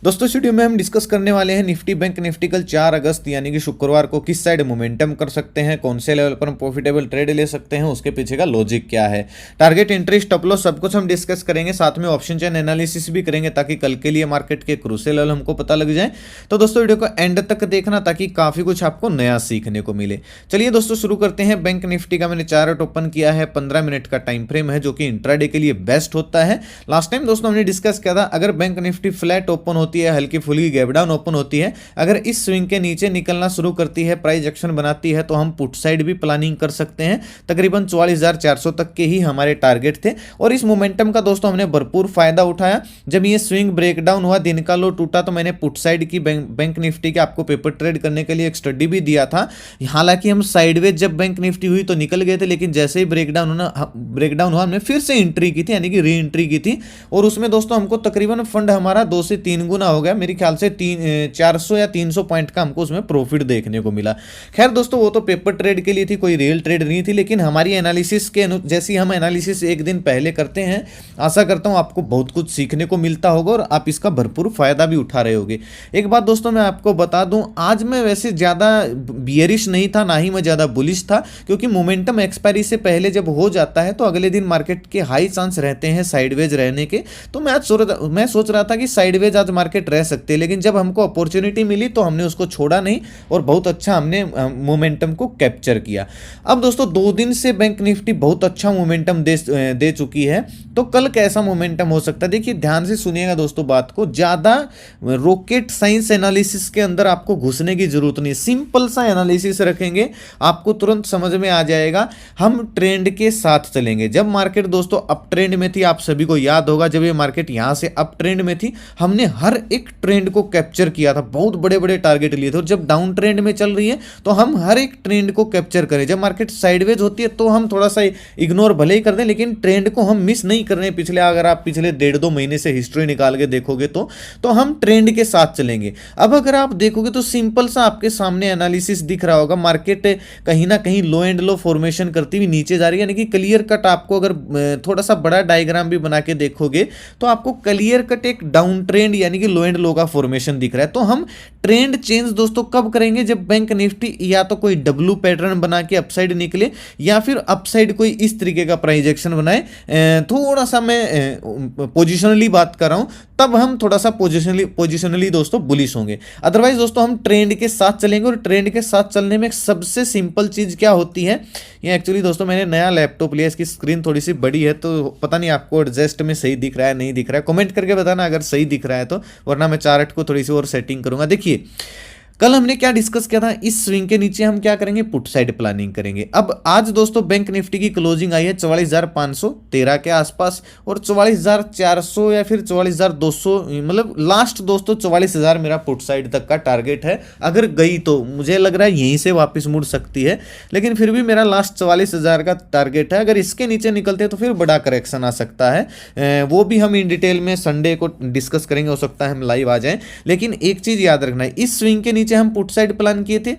दोस्तों इस वीडियो में हम डिस्कस करने वाले हैं निफ्टी बैंक निफ्टी कल 4 अगस्त यानी कि शुक्रवार को किस साइड मोमेंटम कर सकते हैं, कौन से लेवल पर हम प्रॉफिटेबल ट्रेड ले सकते हैं, उसके पीछे का लॉजिक क्या है, टारगेट एंट्री स्टॉप लॉस सब कुछ हम डिस्कस करेंगे। साथ में ऑप्शन चेन एनालिसिस भी करेंगे ताकि कल के लिए मार्केट के क्रूशियल लेवल हमको पता लग जाए। तो दोस्तों वीडियो को एंड तक देखना ताकि काफी कुछ आपको नया सीखने को मिले। चलिए दोस्तों शुरू करते हैं। बैंक निफ्टी का मैंने चार्ट ओपन किया है, 15 मिनट का टाइम फ्रेम है जो कि इंट्राडे के लिए बेस्ट होता है। लास्ट टाइम दोस्तों हमने डिस्कस किया था, अगर बैंक निफ्टी फ्लैट ओपन होती है, हल्की फुल्की गैप डाउन ओपन होती है, अगर इस स्विंग के नीचे निकलना शुरू करती है, प्राइस एक्शन बनाती है, तो हम पुट साइड भी प्लानिंग कर सकते हैं। तकरीबन 44,400 तक के ही हमारे टारगेट थे और इस मोमेंटम का दोस्तों हमने भरपूर फायदा उठाया। जब ये स्विंग ब्रेक डाउन हुआ, दिन का लो टूटा, तो मैंने पुट साइड की बैंक निफ्टी के आपको पेपर ट्रेड करने के लिए एक स्टडी भी दिया था। हालांकि हम साइडवेज जब बैंक निफ्टी हुई तो निकल गए थे, लेकिन जैसे ही ब्रेकडाउन हुआ हमने फिर से एंट्री की थी, यानी कि री एंट्री की थी और उसमें दोस्तों हमको तकरीबन फंड हमारा 2 से 3 गुना हो गया। मेरे ख्याल से 400 या 300 पॉइंट का हमको उसमें प्रॉफिट देखने को मिला। खैर दोस्तों वो तो पेपर ट्रेड के लिए थी, कोई रियल ट्रेड नहीं थी, लेकिन हमारी एनालिसिस के जैसी हम एनालिसिस एक दिन पहले करते हैं, आशा करता हूं आपको बहुत कुछ सीखने को मिलता होगा और आप इसका भरपूर फायदा भी उठा रहे होगे। एक बात दोस्तों मैं आपको बता दूं, आज मैं वैसे ज्यादा बियरिश नहीं था, ना ही मैं ज्यादा बुलिश था, क्योंकि मोमेंटम एक्सपायरी से पहले जब हो जाता है तो अगले दिन मार्केट के हाई चांस रहते हैं साइडवेज रहने के। तो मैं सोच रहा था कि साइडवेज आज मार्केट रह सकते हैं, लेकिन जब हमको अपॉर्चुनिटी मिली तो हमने उसको छोड़ा नहीं और बहुत अच्छा हमने मोमेंटम को कैप्चर किया। अब दोस्तों 2 दिन से बैंक निफ्टी बहुत अच्छा मोमेंटम दे चुकी है, तो कल कैसा मोमेंटम हो सकता है देखिए ध्यान से सुनिएगा दोस्तों बात को। ज्यादा रॉकेट साइंस एनालिसिस के अंदर आपको घुसने की जरूरत नहीं, सिंपल सा एनालिसिस रखेंगे, आपको तुरंत समझ में आ जाएगा। हम ट्रेंड के साथ चलेंगे। जब मार्केट दोस्तों अप ट्रेंड में थी, आप सभी को याद होगा, जब ये मार्केट यहां से अप ट्रेंड में थी, हमने हर एक ट्रेंड को कैप्चर किया था, बहुत बड़े बड़े टारगेट लिए थे। और जब डाउन ट्रेंड में चल रही है तो हम हर एक ट्रेंड को कैप्चर करें। जब मार्केट साइडवेज होती है तो हम थोड़ा सा इग्नोर भले ही कर दें, लेकिन ट्रेंड को हम मिस नहीं कर रहे। अगर आप पिछले 1.5-2 महीने से हिस्ट्री निकाल के देखोगे तो हम ट्रेंड के साथ चलेंगे। अब अगर आप देखोगे तो सिंपल सा आपके सामने एनालिसिस दिख रहा होगा, मार्केट कहीं ना कहीं लो एंड लो फॉर्मेशन करती हुई नीचे जा रही है, यानी कि क्लियर कट। आपको अगर थोड़ा सा बड़ा डायग्राम भी बना के देखोगे तो आपको क्लियर कट एक डाउन ट्रेंड यानी कि लो एंड लो का फॉर्मेशन दिख रहा है। तो हम ट्रेंड चेंज दोस्तों कब करेंगे? जब बैंक निफ्टी या तो कोई डब्ल्यू पैटर्न बना के अपसाइड निकले या फिर अपसाइड कोई इस तरीके का प्राइस एक्शन बनाए। थोड़ा सा मैं पोजिशनली बात कर रहा हूं, तब हम थोड़ा सा पोजिशनली दोस्तों बुलिश होंगे। अदरवाइज दोस्तों हम ट्रेंड के साथ चलेंगे और ट्रेंड के साथ चलने में सबसे सिंपल चीज क्या होती है, ये एक्चुअली दोस्तों मैंने नया लैपटॉप लिया, इसकी स्क्रीन थोड़ी सी बड़ी है तो पता नहीं आपको एडजस्ट में सही दिख रहा है नहीं दिख रहा है, कमेंट करके बताना अगर सही दिख रहा है तो, वरना मैं चार्ट को थोड़ी सी और सेटिंग करूंगा। देखिए कल हमने क्या डिस्कस किया था, इस स्विंग के नीचे हम क्या करेंगे, पुट साइड प्लानिंग करेंगे। अब आज दोस्तों बैंक निफ्टी की क्लोजिंग आई है 44,513 के आसपास और 44,400 या फिर 44,200, मतलब लास्ट दोस्तों 44,000 मेरा पुट साइड तक का टारगेट है। अगर गई तो मुझे लग रहा है यहीं से वापस मुड़ सकती है, लेकिन फिर भी मेरा लास्ट 44,000 का टारगेट है। अगर इसके नीचे निकलते हैं तो फिर बड़ा करेक्शन आ सकता है, वो भी हम इन डिटेल में संडे को डिस्कस करेंगे, हो सकता है हम लाइव आ जाएं। लेकिन एक चीज याद रखना है, इस स्विंग के हम पुट साइड प्लान किए थे,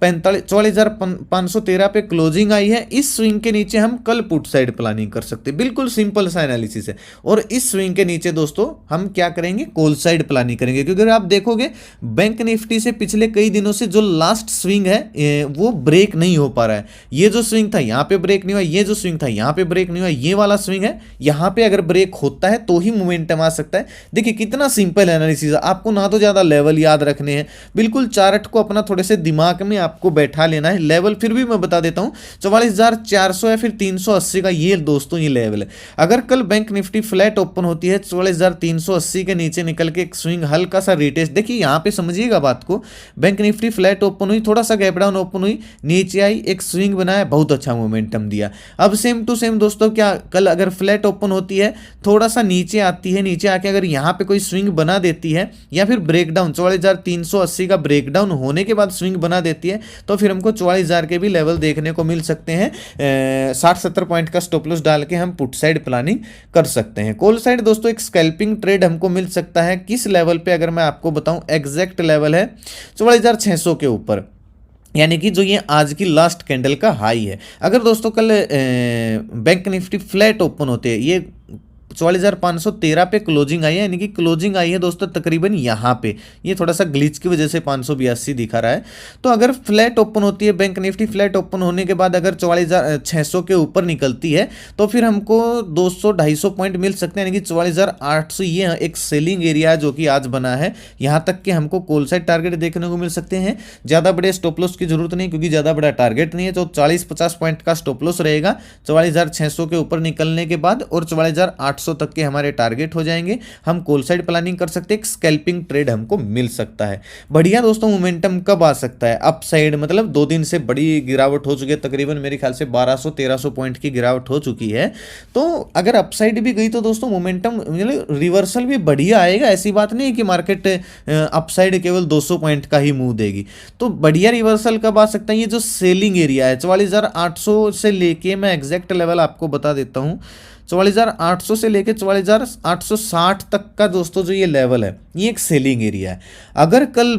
44,513 पे क्लोजिंग आई है। इस स्विंग के नीचे हम कल पुट साइड प्लानिंग कर सकते हैं, बिल्कुल सिंपल सा एनालिसिस है। और इस स्विंग के नीचे दोस्तों हम क्या करेंगे, कॉल साइड प्लानिंग करेंगे, क्योंकि अगर आप देखोगे बैंक निफ्टी से पिछले कई दिनों से जो लास्ट स्विंग है वो ब्रेक नहीं हो पा रहा है। ये जो स्विंग था यहाँ पे ब्रेक नहीं हुआ, ये जो स्विंग था यहाँ पे ब्रेक नहीं हुआ, ये वाला स्विंग है यहाँ पे अगर ब्रेक होता है तो ही मोमेंटम आ सकता है। देखिए कितना सिंपल एनालिसिस है, आपको ना तो ज्यादा लेवल याद रखने हैं, बिल्कुल चार्ट को अपना थोड़े से दिमाग में आपको बैठा लेना है। लेवल फिर भी मैं बता देता हूं, 44,400 या फिर 380 का ये दोस्तों ये लेवल है। अगर कल बैंक निफ्टी फ्लैट ओपन होती है 44,380 के नीचे निकल के एक स्विंग हल्का सा रिटेस्ट, देखिए यहां पे समझिएगा बात को, बैंक निफ्टी फ्लैट ओपन हुई, थोड़ा सा गैप डाउन ओपन हुई, नीचे आई, एक स्विंग बनाया, बहुत अच्छा मोमेंटम दिया। अब सेम टू सेम दोस्तों क्या कल अगर फ्लैट ओपन होती है, थोड़ा सा नीचे आती है, नीचे आके अगर यहां पे कोई स्विंग बना देती है या फिर ब्रेकडाउन 44,380 का ब्रेकडाउन होने के बाद स्विंग बना देती है, तो फिर हमको 44,000 के भी लेवल देखने को मिल सकते हैं। 60-70 पॉइंट का स्टॉप लॉस डाल के हम पुट साइड प्लानिंग कर सकते हैं। कॉल साइड दोस्तों एक स्कैल्पिंग ट्रेड हमको मिल सकता है, किस लेवल पे अगर मैं आपको बताऊं, एग्जैक्ट लेवल है 44,600 के ऊपर, यानी कि जो ये आज की लास्ट कैंडल का हाई है। अगर दोस्तों कल बैंक निफ्टी फ्लैट ओपन होते हैं, ये 44,513 पे क्लोजिंग आई है, यानी कि क्लोजिंग आई है दोस्तों तकरीबन यहाँ पे। ये थोड़ा सा ग्लिच की वजह से 582 दिखा रहा है। तो अगर फ्लैट ओपन होती है बैंक निफ्टी, फ्लैट ओपन होने के बाद अगर 44,600 के ऊपर निकलती है तो फिर हमको 200-250 पॉइंट मिल सकते हैं, यानी कि 44,800 ये एक सेलिंग एरिया जो कि आज बना है। यहाँ तक कि हमको कॉल साइड टारगेट देखने को मिल सकते हैं। ज़्यादा बड़े स्टॉप लॉस की जरूरत नहीं, क्योंकि ज़्यादा बड़ा टारगेट नहीं है। तो 40-50 पॉइंट का स्टॉप लॉस रहेगा 44,600 के ऊपर निकलने के बाद, और 44,800 तक के हमारे टारगेट हो जाएंगे। हम कॉल साइड प्लानिंग कर सकते हैं, एक स्कैल्पिंग ट्रेड हमको मिल सकता है। बढ़िया दोस्तों मोमेंटम कब आ सकता है? अप साइड, मतलब 2 दिन से बड़ी गिरावट हो चुकी है, तकरीबन मेरे ख्याल से 1200-1300 पॉइंट की गिरावट हो चुकी है। तो अगर अप साइड भी गई तो दोस्तों मोमेंटम मतलब रिवर्सल भी बढ़िया आएगा। ऐसी बात नहीं है कि मार्केट अप साइड केवल 200 पॉइंट का ही मूव देगी। तो बढ़िया रिवर्सल कब आ सकता है? ये जो सेलिंग एरिया है 44,800 से लेके, मैं एग्जैक्ट लेवल आपको बता देता हूँ, 44,800 से लेके 44,860 तक का दोस्तों जो ये लेवल है, ये एक सेलिंग एरिया है। अगर कल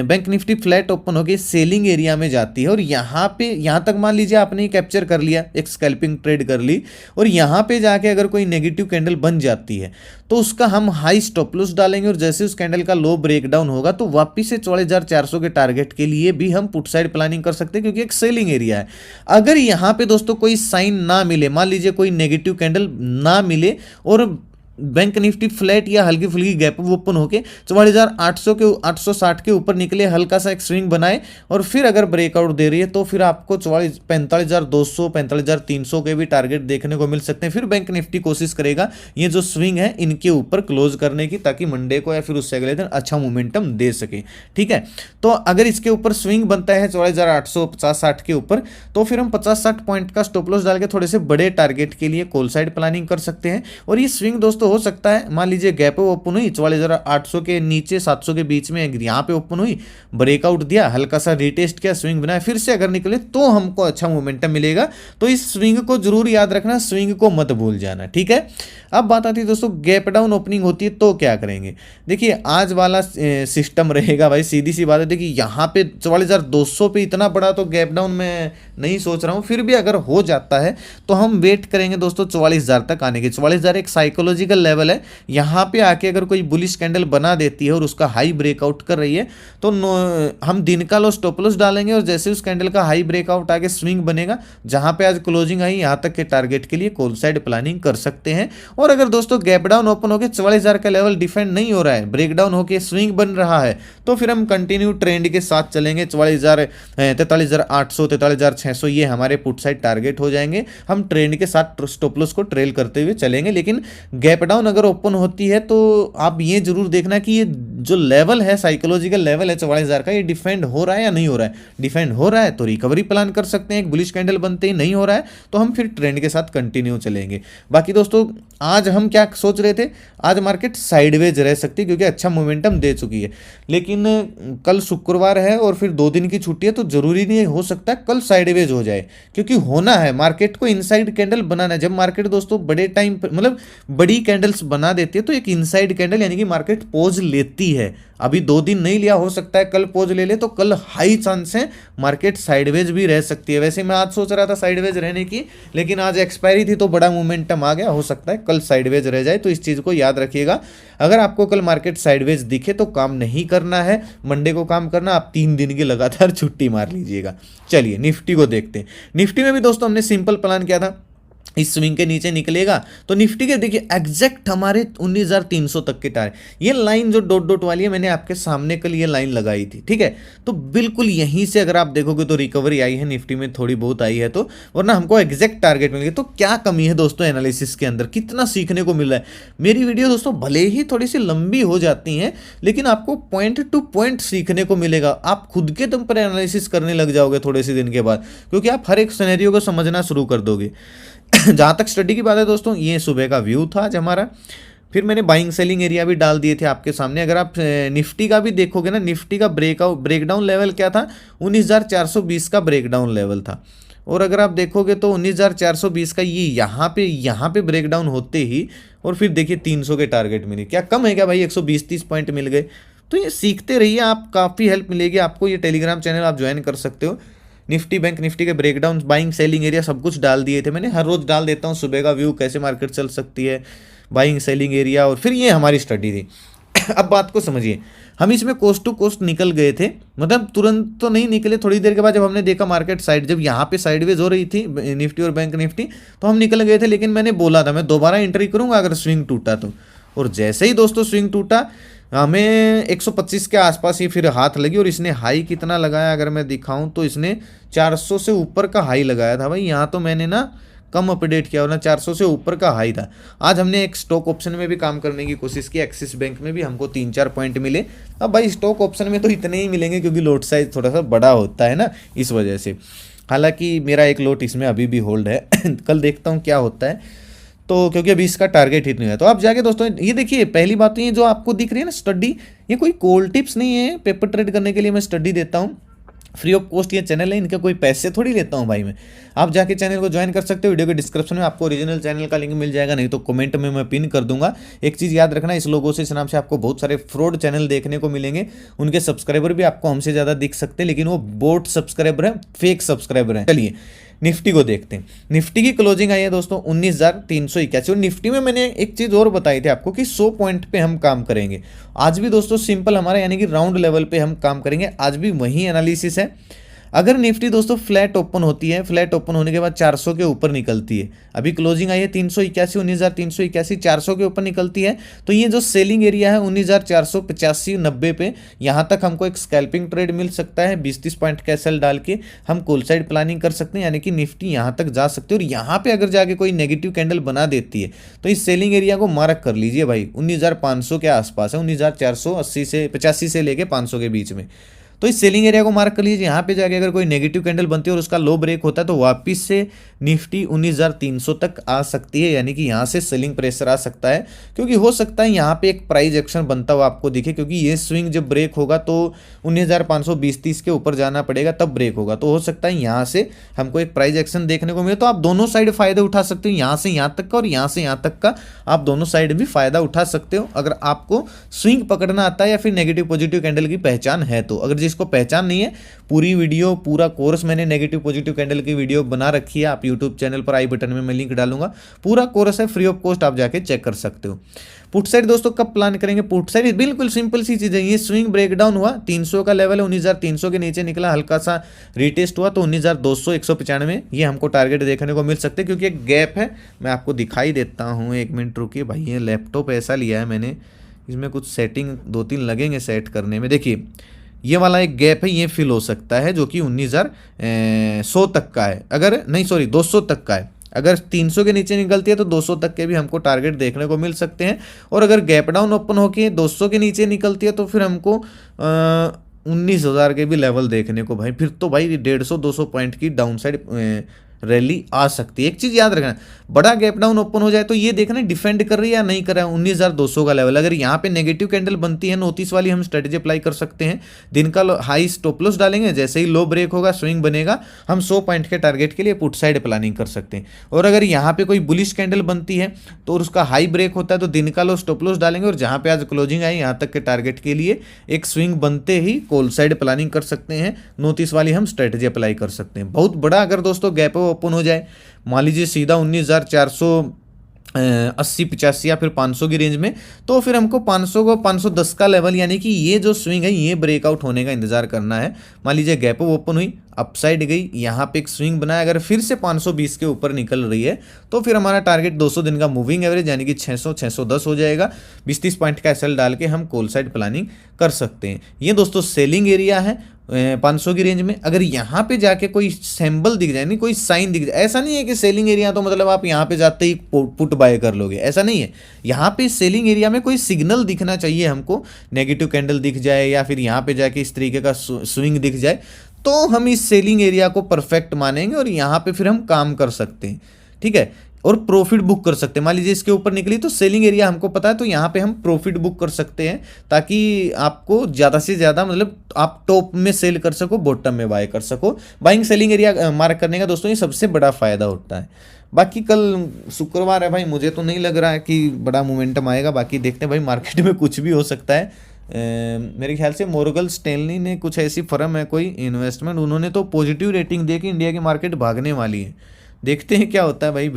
बैंक निफ्टी फ्लैट ओपन होकर सेलिंग एरिया में जाती है और यहाँ तक मान लीजिए आपने कैप्चर कर लिया, एक स्कैल्पिंग ट्रेड कर ली, और यहाँ पे जाके अगर कोई नेगेटिव कैंडल बन जाती है तो उसका हम हाई स्टॉप लॉस डालेंगे, और जैसे उस कैंडल का लो ब्रेकडाउन होगा तो वापिस से 44,400 के टारगेट के लिए भी हम पुट साइड प्लानिंग कर सकते हैं, क्योंकि एक सेलिंग एरिया है। अगर यहाँ पे दोस्तों कोई साइन ना मिले, मान लीजिए कोई नेगेटिव कैंडल ना मिले और बैंक निफ्टी फ्लैट या हल्की फुल्की गैप ओपन होके 44,800 के 860 के ऊपर निकले, हल्का सा एक स्विंग बनाए और फिर अगर ब्रेकआउट दे रही है तो फिर आपको 45,200 45,300 के भी टारगेट देखने को मिल सकते हैं। फिर बैंक निफ्टी कोशिश करेगा ये जो स्विंग है इनके ऊपर क्लोज करने की, ताकि मंडे को या फिर उससे अगले दिन अच्छा मोमेंटम दे सके। ठीक है, तो अगर इसके ऊपर स्विंग बनता है 44,800 50-60 के ऊपर, तो फिर हम 50-60 पॉइंट का स्टॉप लॉस डाल के थोड़े से बड़े टारगेट के लिए कॉल साइड प्लानिंग कर सकते हैं। और ये स्विंग दोस्तों हो सकता है, मान लीजिए गैप ओपन हुई 44,800 के नीचे 700 के बीच में, यहाँ पे ओपन हुई, ब्रेकआउट दिया, हल्का सा रिटेस्ट किया, स्विंग बनाया, फिर से अगर निकले तो हमको अच्छा मोमेंटम मिलेगा। तो इस स्विंग को जरूर याद रखना, स्विंग को मत भूल जाना। ठीक है, अब बात आती है दोस्तों गैप डाउन ओपनिंग होती है तो क्या करेंगे। देखिए आज वाला सिस्टम रहेगा भाई, सीधी सी बात है। देखिए यहाँ पे 44,200 पे इतना बड़ा तो गैप डाउन मैं नहीं सोच रहा हूँ, फिर भी अगर हो जाता है तो हम वेट करेंगे दोस्तों 44,000 तक आने के। 44,000 एक साइकोलॉजिकल लेवल है, यहाँ पे आके अगर कोई बुलिश कैंडल बना देती है और उसका हाई ब्रेकआउट कर रही है तो हम दिन का लो स्टॉप लॉस डालेंगे, और जैसे उस कैंडल का हाई ब्रेकआउट आके स्विंग बनेगा, जहां पे आज क्लोजिंग आई यहाँ तक के टारगेट के लिए कॉल साइड प्लानिंग कर सकते हैं। और अगर दोस्तों गैप डाउन ओपन होकर 44,000 का लेवल डिफेंड नहीं हो रहा है, ब्रेकडाउन होकर स्विंग बन रहा है, तो फिर हम कंटिन्यू ट्रेंड के साथ चलेंगे। 44,000 43,800 43,600 ये हमारे पुट साइड टारगेट हो जाएंगे। हम ट्रेंड के साथ स्टॉप लॉस को ट्रेल करते हुए चलेंगे। लेकिन गैप डाउन अगर ओपन होती है तो आप ये जरूर देखना कि ये जो लेवल है, साइकोलॉजिकल लेवल है 44,000 का, ये डिफेंड हो रहा है या नहीं हो रहा है। डिफेंड हो रहा है तो रिकवरी प्लान कर सकते हैं, एक बुलिश कैंडल बनते ही। नहीं हो रहा है तो हम फिर ट्रेंड के साथ कंटिन्यू चलेंगे। बाकी दोस्तों आज हम क्या सोच रहे थे, आज मार्केट साइडवेज रह सकती है क्योंकि अच्छा मोमेंटम दे चुकी है। लेकिन कल शुक्रवार है और फिर 2 दिन की छुट्टी है, तो जरूरी नहीं हो सकता कल साइडवेज हो जाए, क्योंकि होना है मार्केट को इनसाइड कैंडल बनाना है। जब मार्केट दोस्तों बड़े टाइम मतलब बड़ी कैंडल्स बना देती है तो एक इनसाइड कैंडल यानी कि मार्केट पोज लेती है। अभी 2 दिन नहीं लिया, हो सकता है कल पोज ले ले, तो कल हाई चांस है मार्केट साइडवेज भी रह सकती है। वैसे मैं आज सोच रहा था साइडवेज रहने की, लेकिन आज एक्सपायरी थी तो बड़ा मोमेंटम आ गया, हो सकता है कल साइडवेज रह जाए। तो इस चीज़ को याद रखिएगा, अगर आपको कल मार्केट साइडवेज दिखे तो काम नहीं करना है, मंडे को काम करना। आप 3 दिन की लगातार छुट्टी मार लीजिएगा। चलिए निफ्टी को देखते हैं। निफ्टी में भी दोस्तों हमने सिंपल प्लान किया था, इस स्विंग के नीचे निकलेगा तो निफ्टी के देखिए एग्जैक्ट हमारे 19,300 तक के टारगेट। ये लाइन जो डॉट डॉट वाली है मैंने आपके सामने कल ये लाइन लगाई थी, ठीक है। तो बिल्कुल यहीं से अगर आप देखोगे तो रिकवरी आई है निफ्टी में, थोड़ी बहुत आई है, तो वरना हमको एग्जैक्ट टारगेट मिल गया। तो क्या कमी है दोस्तों एनालिसिस के अंदर, कितना सीखने को मिल रहा है। मेरी वीडियो दोस्तों भले ही थोड़ी सी लंबी हो जाती हैं, लेकिन आपको पॉइंट टू पॉइंट सीखने को मिलेगा। आप खुद के दम पर एनालिसिस करने लग जाओगे थोड़े से दिन के बाद, क्योंकि आप हर एक सिनेरियो को समझना शुरू कर दोगे। जहाँ तक स्टडी की बात है दोस्तों, ये सुबह का व्यू था आज हमारा। फिर मैंने बाइंग सेलिंग एरिया भी डाल दिए थे आपके सामने। अगर आप निफ्टी का भी देखोगे ना, निफ्टी का ब्रेकडाउन लेवल क्या था, 19,420 का ब्रेकडाउन लेवल था। और अगर आप देखोगे तो 19,420 का ये यहाँ पे ब्रेकडाउन होते ही, और फिर देखिए 300 के टारगेट मिले। क्या कम है क्या भाई, 120-30 पॉइंट मिल गए। तो ये सीखते रहिए, आप काफ़ी हेल्प मिलेगी आपको। ये टेलीग्राम चैनल आप ज्वाइन कर सकते हो। निफ्टी बैंक निफ्टी के ब्रेकडाउन, बाइंग सेलिंग एरिया सब कुछ डाल दिए थे मैंने, हर रोज डाल देता हूँ। सुबह का व्यू, कैसे मार्केट चल सकती है, बाइंग सेलिंग एरिया, और फिर ये हमारी स्टडी थी। अब बात को समझिए, हम इसमें कोस्ट टू कोस्ट निकल गए थे, मतलब तुरंत तो नहीं निकले, थोड़ी देर के बाद जब हमने देखा मार्केट साइड, जब यहाँ पे साइडवेज हो रही थी निफ्टी और बैंक निफ्टी, तो हम निकल गए थे। लेकिन मैंने बोला था मैं दोबारा एंट्री करूंगा अगर स्विंग टूटा तो, और जैसे ही दोस्तों स्विंग टूटा, हमें 125 के आसपास ही फिर हाथ लगी, और इसने हाई कितना लगाया अगर मैं दिखाऊं तो इसने 400 से ऊपर का हाई लगाया था भाई। यहाँ तो मैंने ना कम अपडेट किया, वरना 400 से ऊपर का हाई था। आज हमने एक स्टॉक ऑप्शन में भी काम करने की कोशिश की, एक्सिस बैंक में भी हमको 3-4 पॉइंट मिले। अब भाई स्टॉक ऑप्शन में तो इतने ही मिलेंगे क्योंकि लॉट साइज थोड़ा सा बड़ा होता है ना, इस वजह से। हालांकि मेरा एक लॉट इसमें अभी भी होल्ड है कल देखता हूँ क्या होता है, तो क्योंकि अभी इसका टारगेट हिट नहीं है। तो आप जाके दोस्तों ये देखिए, पहली बात तो ये जो आपको दिख रही है ना स्टडी, ये कोई कॉल टिप्स नहीं है, पेपर ट्रेड करने के लिए मैं स्टडी देता हूँ, फ्री ऑफ कॉस्ट ये चैनल है, इनके कोई पैसे थोड़ी लेता हूँ भाई मैं। आप जाके चैनल को ज्वाइन कर सकते हो, वीडियो के डिस्क्रिप्शन में आपको ओरिजिनल चैनल का लिंक मिल जाएगा, नहीं तो कमेंट में मैं पिन कर दूंगा। एक चीज़ याद रखना, इस लोगों से, इस नाम से आपको बहुत सारे फ्रॉड चैनल देखने को मिलेंगे, उनके सब्सक्राइबर भी आपको हमसे ज़्यादा दिख सकते हैं, लेकिन वो बोट सब्सक्राइबर है, फेक सब्सक्राइबर है। चलिए निफ्टी को देखते हैं। निफ्टी की क्लोजिंग आई है दोस्तों 19,381, और निफ्टी में मैंने एक चीज़ और बताई थी आपको कि 100 पॉइंट पे हम काम करेंगे। आज भी दोस्तों सिंपल हमारा यानी कि राउंड लेवल पे हम काम करेंगे, आज भी वही एनालिसिस है। अगर निफ्टी दोस्तों फ्लैट ओपन होती है, फ्लैट ओपन होने के बाद 400 के ऊपर निकलती है, अभी क्लोजिंग आई है 381, 19,381, 400 के ऊपर निकलती है, तो ये जो सेलिंग एरिया है 19,485, 90 पे, यहाँ तक हमको एक स्कैल्पिंग ट्रेड मिल सकता है। 20-30 पॉइंट का सेल डाल के हम कॉल साइड प्लानिंग कर सकते हैं, यानी कि निफ्टी यहाँ तक जा सकते हैं। और यहाँ पे अगर जाके कोई नेगेटिव कैंडल बना देती है तो इस सेलिंग एरिया को मार्क कर लीजिए भाई, 19,500 के आसपास है, 19,480 से 85 से लेके 500 के बीच में। तो इस सेलिंग एरिया को मार्क कर लीजिए। यहाँ पे जाके अगर कोई नेगेटिव कैंडल बनती है और उसका लो ब्रेक होता है तो वापस से निफ्टी 19,300 तक आ सकती है, यानी कि यहाँ से सेलिंग प्रेशर आ सकता है, क्योंकि हो सकता है यहाँ पे एक प्राइस एक्शन बनता हुआ आपको दिखे, क्योंकि ये स्विंग जब ब्रेक होगा तो 19,520-30 के ऊपर जाना पड़ेगा तब ब्रेक होगा, तो हो सकता है यहाँ से हमको एक प्राइस एक्शन देखने को मिले। तो आप दोनों साइड फायदे उठा सकते हो, यहाँ से यहाँ तक का और यहाँ से यहाँ तक का, आप दोनों साइड भी फायदा उठा सकते हो अगर आपको स्विंग पकड़ना आता है या फिर नेगेटिव पॉजिटिव कैंडल की पहचान है तो। अगर जिसको पहचान नहीं है, पूरी वीडियो पूरा कोर्स मैंने नेगेटिव पॉजिटिव कैंडल की वीडियो बना रखी है, आप यूट्यूब चैनल पर आई बटन में मैं लिंक डालूंगा, पूरा कोर्स है, फ्री ऑफ कॉस्ट, आप जाके चेक कर सकते हो। पुट साइड दोस्तों कब प्लान करेंगे? पुट साइड बिल्कुल सिंपल सी चीज है, ये स्विंग ब्रेकडाउन हुआ, 300 का लेवल है, 19,300 के नीचे निकला, हल्का सा रिटेस्ट हुआ तो 19,200 195 ये हमको टारगेट देखने को मिल सकते हैं, क्योंकि एक गैप है। मैं आपको दिखाई देता हूँ, एक मिनट रुकिए भाई, ये लैपटॉप ऐसा लिया है मैंने, इसमें कुछ सेटिंग 2-3 लगेंगे सेट करने में। देखिए ये वाला एक गैप है, ये फिल हो सकता है, जो कि 19,100 तक का है, अगर नहीं सॉरी 200 तक का है। अगर 300 के नीचे निकलती है तो 200 तक के भी हमको टारगेट देखने को मिल सकते हैं, और अगर गैप डाउन ओपन होके 200 के नीचे निकलती है तो फिर हमको 19,000 के भी लेवल देखने को भाई, फिर तो भाई 150-200 पॉइंट की डाउन साइड रैली आ सकती है। एक चीज याद रखना, बड़ा गैप डाउन ओपन हो जाए तो ये देखना डिफेंड कर रही है या नहीं कर रहा है 19,200 का लेवल। अगर यहाँ पे नेगेटिव कैंडल बनती है नोटिस वाली, हम स्ट्रेटेजी अप्लाई कर सकते हैं, दिन का हाई स्टॉप लॉस डालेंगे, जैसे ही लो ब्रेक होगा स्विंग बनेगा, हम 100 पॉइंट के टारगेट के लिए पुट साइड प्लानिंग कर सकते हैं। और अगर यहाँ पे कोई बुलिश कैंडल बनती है तो उसका हाई ब्रेक होता है तो दिन का लो स्टॉप लॉस डालेंगे, और जहाँ पे आज क्लोजिंग आई यहाँ तक के टारगेट के लिए एक स्विंग बनते ही कॉल साइड प्लानिंग कर सकते हैं, नोटिस वाली हम स्ट्रेटेजी अप्लाई कर सकते हैं। बहुत बड़ा अगर दोस्तों गैप ओपन हो जाए, मान लीजिए सीधा 19,480-85 या फिर 500 की रेंज में, तो फिर हमको 500 को 510 का लेवल, यानी कि ये जो स्विंग है ये ब्रेकआउट होने का इंतजार करना है। मान लीजिए गैप ओपन हुई, अपसाइड गई, यहाँ पे एक स्विंग बनाया, अगर फिर से 520 के ऊपर निकल रही है तो फिर हमारा टारगेट 200 दिन का मूविंग एवरेज यानी कि 600-610 हो जाएगा। 20-30 पॉइंट का एसएल डाल के हम कॉल साइड प्लानिंग कर सकते हैं। ये दोस्तों सेलिंग एरिया है 500 की रेंज में। अगर यहाँ पे जाके कोई सिंबल दिख जाए, नहीं कोई साइन दिख जाए, ऐसा नहीं है कि सेलिंग एरिया तो मतलब आप यहाँ पे जाते ही पुट बाय कर लोगे, ऐसा नहीं है। यहाँ पे सेलिंग एरिया में कोई सिग्नल दिखना चाहिए हमको, नेगेटिव कैंडल दिख जाए या फिर यहाँ पे जाके इस तरीके का स्विंग दिख जाए तो हम इस सेलिंग एरिया को परफेक्ट मानेंगे और यहाँ पे फिर हम काम कर सकते हैं, ठीक है, और प्रॉफिट बुक कर सकते हैं। मान लीजिए इसके ऊपर निकली तो सेलिंग एरिया हमको पता है, तो यहाँ पे हम प्रॉफिट बुक कर सकते हैं, ताकि आपको ज़्यादा से ज़्यादा मतलब आप टॉप में सेल कर सको, बॉटम में बाय कर सको। बाइंग सेलिंग एरिया मार्क करने का दोस्तों ये सबसे बड़ा फायदा होता है। बाकी कल शुक्रवार है भाई, मुझे तो नहीं लग रहा है कि बड़ा मोमेंटम आएगा, बाकी देखते हैं भाई, मार्केट में कुछ भी हो सकता है। मेरे ख्याल से मोर्गन स्टैनली ने कुछ ऐसी फर्म है कोई इन्वेस्टमेंट, उन्होंने तो पॉजिटिव रेटिंग दे के इंडिया की मार्केट भागने वाली है, देखते हैं क्या होता है भाई।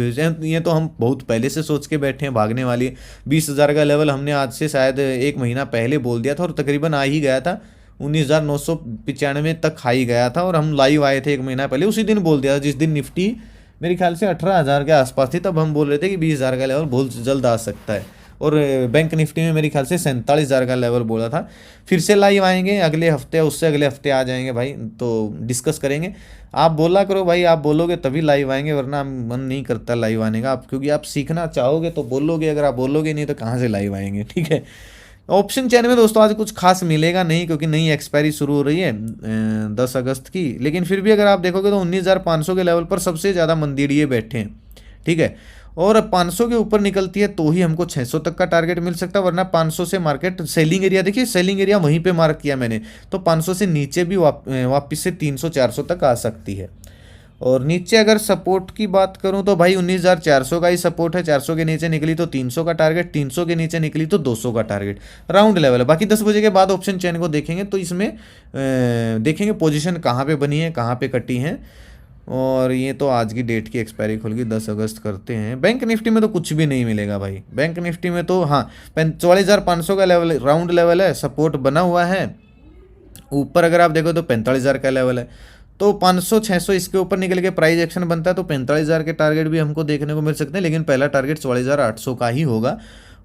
ये तो हम बहुत पहले से सोच के बैठे हैं भागने वाली। 20,000 का लेवल हमने आज से शायद एक महीना पहले बोल दिया था और तकरीबन आ ही गया था। 19,995 तक हाई गया था और हम लाइव आए थे एक महीना पहले, उसी दिन बोल दिया था जिस दिन निफ्टी मेरे ख्याल से 18,000 के आसपास थी, तब हम बोल रहे थे कि 20,000 का लेवल बहुत जल्द आ सकता है। और बैंक निफ्टी में मेरे ख्याल से 47,000 का लेवल बोला था। फिर से लाइव आएंगे अगले हफ्ते, उससे अगले हफ्ते आ जाएंगे भाई, तो डिस्कस करेंगे। आप बोला करो भाई, आप बोलोगे तभी लाइव आएंगे, वरना मन नहीं करता लाइव आने का। आप क्योंकि आप सीखना चाहोगे तो बोलोगे, अगर आप बोलोगे नहीं तो कहाँ से लाइव आएंगे, ठीक है। ऑप्शन चैन में दोस्तों आज कुछ खास मिलेगा नहीं, क्योंकि नई एक्सपायरी शुरू हो रही है 10 अगस्त की। लेकिन फिर भी अगर आप देखोगे तो 19,500 के लेवल पर सबसे ज़्यादा मंदिरिये बैठे हैं, ठीक है। और 500 के ऊपर निकलती है तो ही हमको 600 तक का टारगेट मिल सकता है, वरना 500 से मार्केट सेलिंग एरिया, देखिए सेलिंग एरिया वहीं पे मार्क किया मैंने, तो 500 से नीचे भी वापस से 300-400 तक आ सकती है। और नीचे अगर सपोर्ट की बात करूं तो भाई 19,400 का ही सपोर्ट है। 400 के नीचे निकली तो 300 का टारगेट, 300 के नीचे निकली तो 200 का टारगेट, राउंड लेवल है। बाकी 10 बजे के बाद ऑप्शन चेन को देखेंगे तो इसमें देखेंगे पोजीशन कहाँ पे बनी है, कहाँ पे कटी है। और ये तो आज की डेट की एक्सपायरी खुल गई, 10 अगस्त करते हैं। बैंक निफ्टी में तो कुछ भी नहीं मिलेगा भाई। बैंक निफ्टी में तो हाँ 44,500 का लेवल राउंड लेवल है, सपोर्ट बना हुआ है। ऊपर अगर आप देखो तो 45,000 का लेवल है, तो 500-600 इसके ऊपर निकल के प्राइस एक्शन बनता है तो 45,000 के टारगेट भी हमको देखने को मिल सकते हैं। लेकिन पहला टारगेट 44,800 का ही होगा।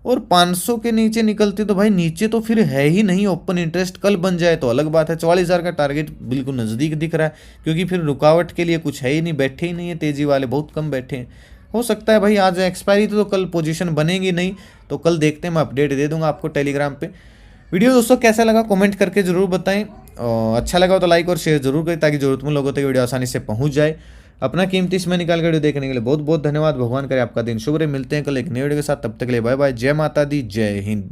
और 500 के नीचे निकलती तो भाई नीचे तो फिर है ही नहीं ओपन इंटरेस्ट, कल बन जाए तो अलग बात है। 44,000 का टारगेट बिल्कुल नज़दीक दिख रहा है, क्योंकि फिर रुकावट के लिए कुछ है ही नहीं, बैठे ही नहीं है तेज़ी वाले, बहुत कम बैठे हैं। हो सकता है भाई आज एक्सपायरी तो कल पोजीशन बनेगी नहीं, तो कल देखते हैं, मैं अपडेट दे दूंगा आपको टेलीग्राम पे। वीडियो दोस्तों कैसा लगा कमेंट करके जरूर बताएं, और अच्छा लगा तो लाइक और शेयर जरूर करें ताकि जरूरतमंद लोगों तक वीडियो आसानी से पहुंच जाए। अपना कीमती समय निकाल कर वीडियो देखने के लिए बहुत बहुत धन्यवाद। भगवान करे आपका दिन शुभ रहे। मिलते हैं कल एक नए वीडियो के साथ, तब तक के लिए बाय बाय। जय माता दी, जय हिंद।